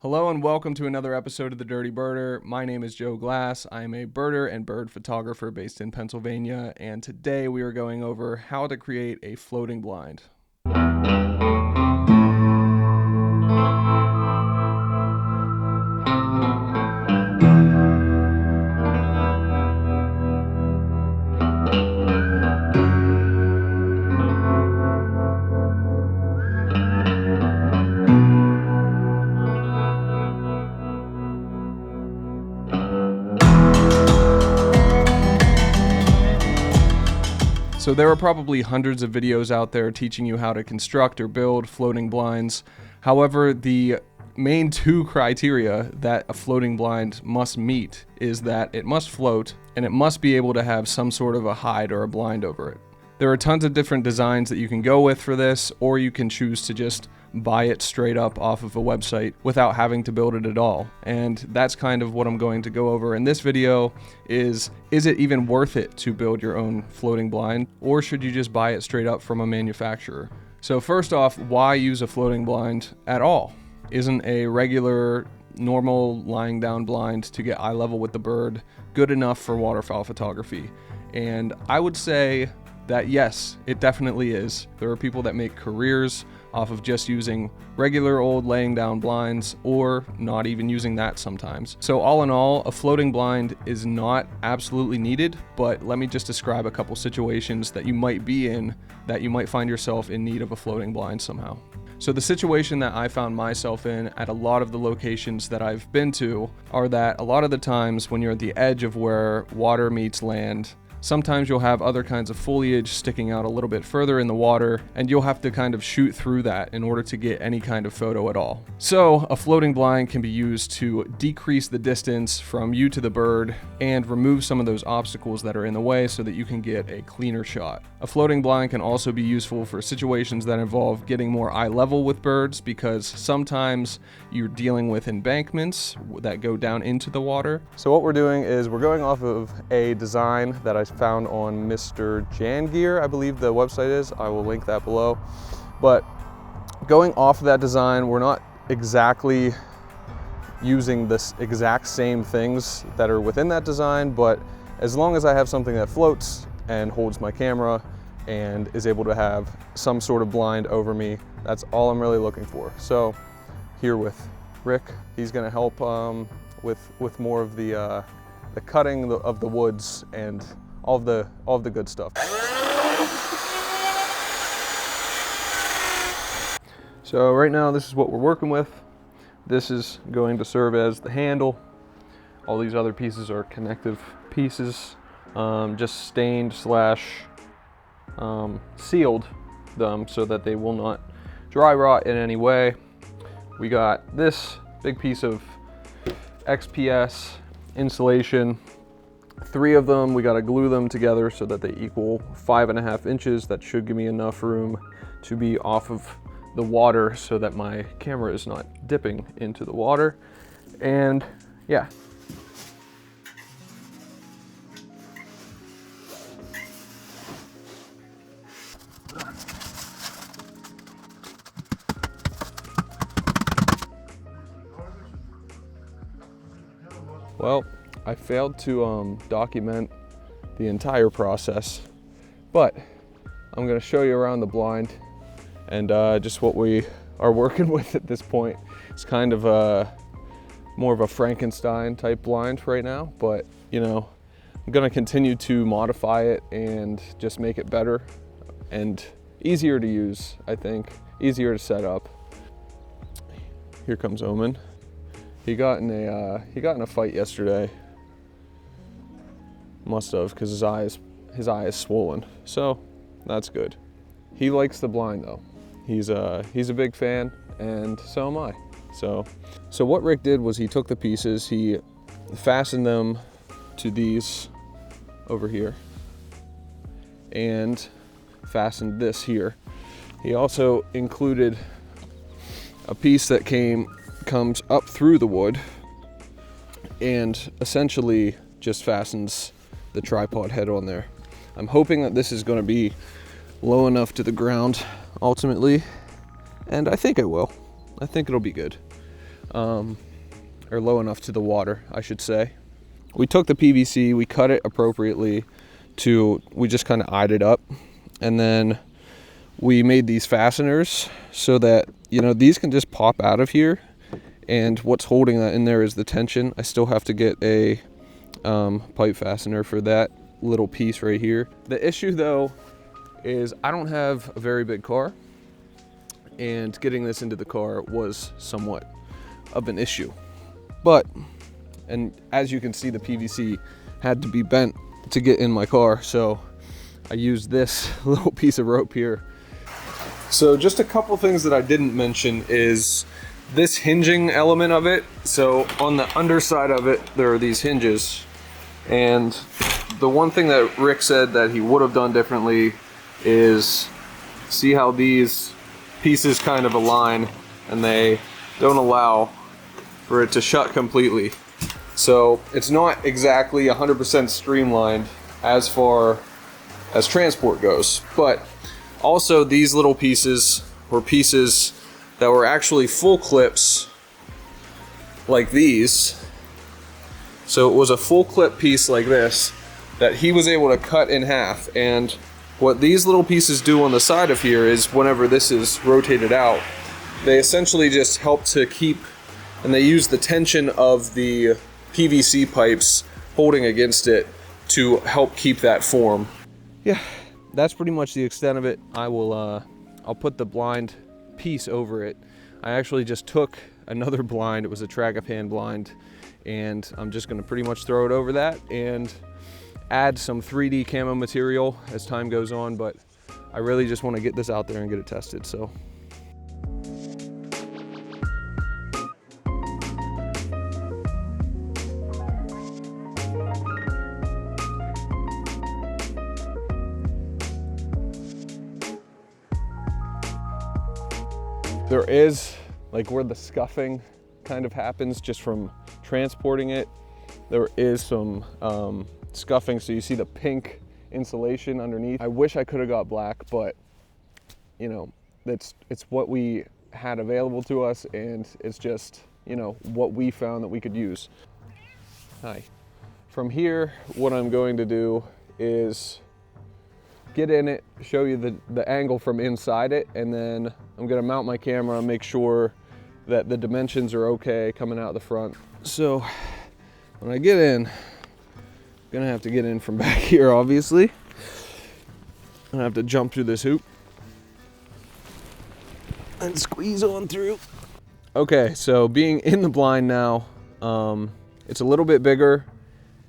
Hello and welcome to another episode of The Dirty Birder. My name is Joe Glass. I am a birder and bird photographer based in Pennsylvania, and today we are going over how to create a floating blind. So there are probably hundreds of videos out there teaching you how to construct or build floating blinds. However, the main two criteria that a floating blind must meet is that it must float and it must be able to have some sort of a hide or a blind over it. There are tons of different designs that you can go with for this, or you can choose to just buy it straight up off of a website without having to build it at all. And that's kind of what I'm going to go over in this video is it even worth it to build your own floating blind, or should you just buy it straight up from a manufacturer? So first off, why use a floating blind at all? Isn't a regular normal lying down blind to get eye level with the bird good enough for waterfowl photography? And I would say that yes, it definitely is. There are people that make careers off of just using regular old laying down blinds or not even using that sometimes. So all in all, a floating blind is not absolutely needed, but let me just describe a couple situations that you might be in that you might find yourself in need of a floating blind somehow. So the situation that I found myself in at a lot of the locations that I've been to are that a lot of the times when you're at the edge of where water meets land, sometimes you'll have other kinds of foliage sticking out a little bit further in the water, and you'll have to kind of shoot through that in order to get any kind of photo at all. So a floating blind can be used to decrease the distance from you to the bird and remove some of those obstacles that are in the way so that you can get a cleaner shot. A floating blind can also be useful for situations that involve getting more eye level with birds, because sometimes you're dealing with embankments that go down into the water. So what we're doing is we're going off of a design that I found on Mr. Jangear, I believe the website is. I will link that below. But going off of that design, we're not exactly using this exact same things that are within that design, but as long as I have something that floats and holds my camera and is able to have some sort of blind over me, that's all I'm really looking for. So here with Rick, he's gonna help with more of the cutting of the woods and all of the good stuff. So right now this is what we're working with. This is going to serve as the handle. All these other pieces are connective pieces, just stained slash sealed them so that they will not dry rot in any way. We got this big piece of XPS insulation. 3 of them, we got to glue them together so that they equal 5.5 inches. That should give me enough room to be off of the water so that my camera is not dipping into the water. And yeah. Well, I failed to document the entire process, but I'm going to show you around the blind and just what we are working with at this point. It's kind of more of a Frankenstein type blind right now, but you know, I'm going to continue to modify it and just make it better and easier to use, I think, easier to set up. Here comes Omen. He got in a fight yesterday. Must have, because his eye is swollen. So that's good. He likes the blind though. He's a big fan, and so am I. So what Rick did was he took the pieces, he fastened them to these over here, and fastened this here. He also included a piece that comes up through the wood and essentially just fastens the tripod head on there. I'm hoping that this is going to be low enough to the ground ultimately, and I think it will. I think it'll be good. or low enough to the water, I should say. We took the PVC, we cut it appropriately we just kind of eyed it up, and then we made these fasteners so that, you know, these can just pop out of here, and what's holding that in there is the tension. I still have to get a pipe fastener for that little piece right here. The issue though is I don't have a very big car, and getting this into the car was somewhat of an issue. And as you can see, the PVC had to be bent to get in my car, so I used this little piece of rope here. So just a couple things that I didn't mention is this hinging element of it. So on the underside of it, there are these hinges, and the one thing that Rick said that he would have done differently is see how these pieces kind of align and they don't allow for it to shut completely. So it's not exactly 100% streamlined as far as transport goes, but also these little pieces were pieces that were actually full clips like these. So it was a full clip piece like this that he was able to cut in half, and what these little pieces do on the side of here is whenever this is rotated out, they essentially just help to keep, and they use the tension of the PVC pipes holding against it to help keep that form. Yeah, that's pretty much the extent of it. I'll put the blind piece over it. I actually just took another blind. It was a track of hand blind, and I'm just gonna pretty much throw it over that and add some 3D camo material as time goes on, but I really just want to get this out there and get it tested. So there is, like, where the scuffing kind of happens just from transporting it, there is some scuffing, so you see the pink insulation underneath. I wish I could have got black, but you know, it's what we had available to us, and it's just, you know, what we found that we could use. Hi. From here, what I'm going to do is get in it, show you the angle from inside it, and then I'm gonna mount my camera, make sure that the dimensions are okay coming out the front. So when I get in, I'm gonna have to get in from back here, obviously. I'm gonna have to jump through this hoop and squeeze on through. Okay, so being in the blind now, it's a little bit bigger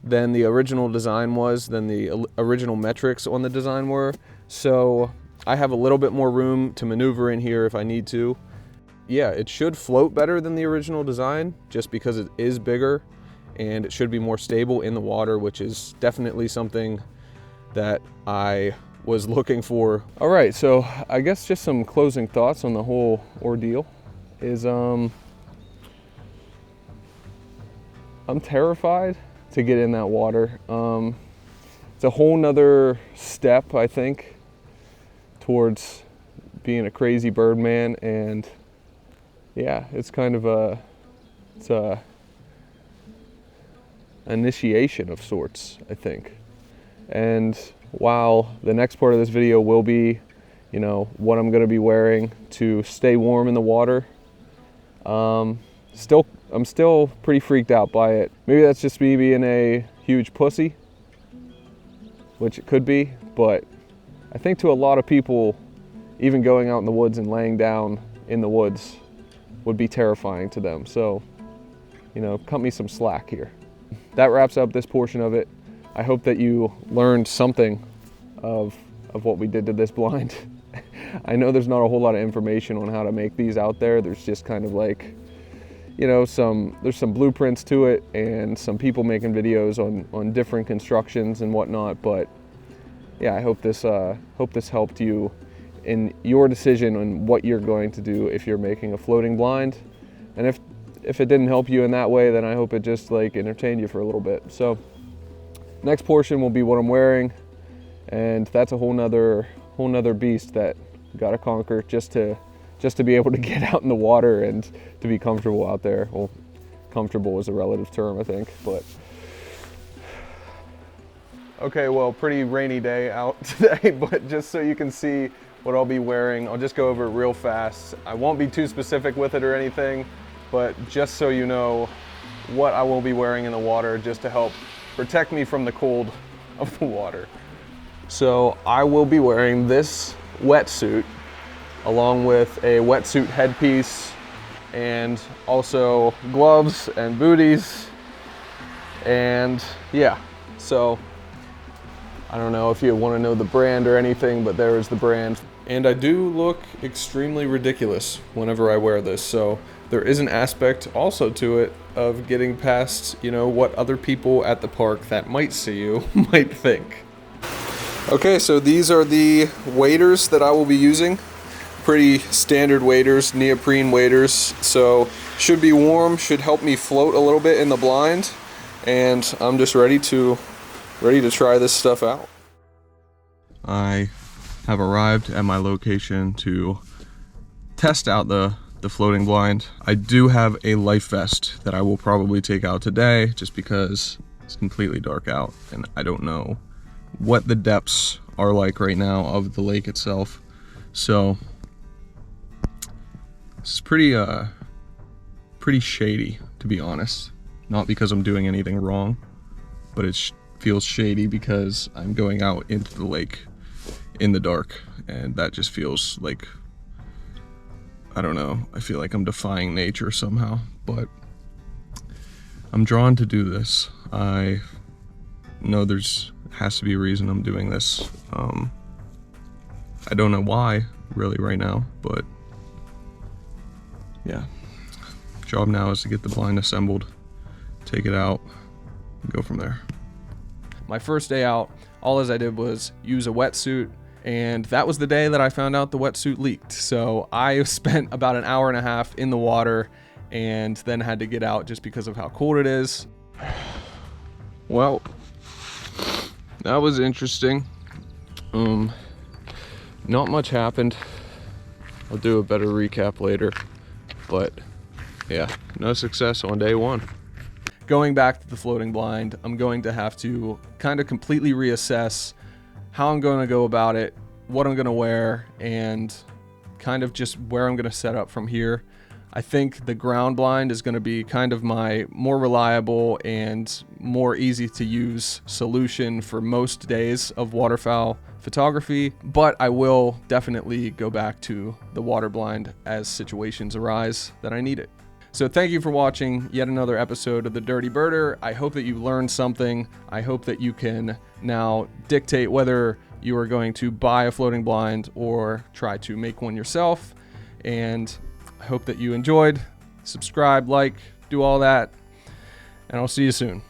than the original design was, than the original metrics on the design were. So I have a little bit more room to maneuver in here if I need to. Yeah, it should float better than the original design just because it is bigger, and it should be more stable in the water, which is definitely something that I was looking for. All right, so I guess just some closing thoughts on the whole ordeal is I'm terrified to get in that water. It's a whole nother step, I think, towards being a crazy bird man, and yeah, it's kind of a initiation of sorts, I think. And while the next part of this video will be, you know, what I'm gonna be wearing to stay warm in the water, I'm still pretty freaked out by it. Maybe that's just me being a huge pussy, which it could be, but I think to a lot of people, even going out in the woods and laying down in the woods would be terrifying to them. So, you know, cut me some slack here. That wraps up this portion of it. I hope that you learned something of what we did to this blind. I know there's not a whole lot of information on how to make these out there. There's just kind of like, you know, there's some blueprints to it and some people making videos on different constructions and whatnot. But yeah, I hope this helped you in your decision on what you're going to do if you're making a floating blind. And if it didn't help you in that way, then I hope it just like entertained you for a little bit. So next portion will be what I'm wearing, and that's a whole nother beast that we gotta conquer just to just to be able to get out in the water and to be comfortable out there. Well, comfortable is a relative term, I think, but. Okay, well, pretty rainy day out today, but just so you can see what I'll be wearing, I'll just go over it real fast. I won't be too specific with it or anything, but just so you know what I will be wearing in the water just to help protect me from the cold of the water. So I will be wearing this wetsuit along with a wetsuit headpiece and also gloves and booties. And yeah, so I don't know if you want to know the brand or anything, but there is the brand. And I do look extremely ridiculous whenever I wear this, so there is an aspect also to it of getting past, you know, what other people at the park that might see you might think. Okay, so these are the waders that I will be using. Pretty standard waders, neoprene waders, so should be warm, should help me float a little bit in the blind, and I'm just ready to try this stuff out. I have arrived at my location to test out the floating blind. I do have a life vest that I will probably take out today just because it's completely dark out and I don't know what the depths are like right now of the lake itself. So it's pretty shady, to be honest. Not because I'm doing anything wrong, but it feels shady because I'm going out into the lake in the dark, and that just feels like, I don't know, I feel like I'm defying nature somehow, but I'm drawn to do this. I know has to be a reason I'm doing this. I don't know why really right now, but yeah. Job now is to get the blind assembled, take it out, and go from there. My first day out, all as I did was use a wetsuit, and that was the day that I found out the wetsuit leaked. So I spent about an hour and a half in the water and then had to get out just because of how cold it is. Well, that was interesting. Not much happened. I'll do a better recap later, but yeah, no success on day one. Going back to the floating blind, I'm going to have to kind of completely reassess how I'm going to go about it, what I'm going to wear, and kind of just where I'm going to set up from here. I think the ground blind is going to be kind of my more reliable and more easy to use solution for most days of waterfowl photography, but I will definitely go back to the water blind as situations arise that I need it. So thank you for watching yet another episode of The Dirty Birder. I hope that you learned something. I hope that you can now dictate whether you are going to buy a floating blind or try to make one yourself. And I hope that you enjoyed. Subscribe, like, do all that, and I'll see you soon.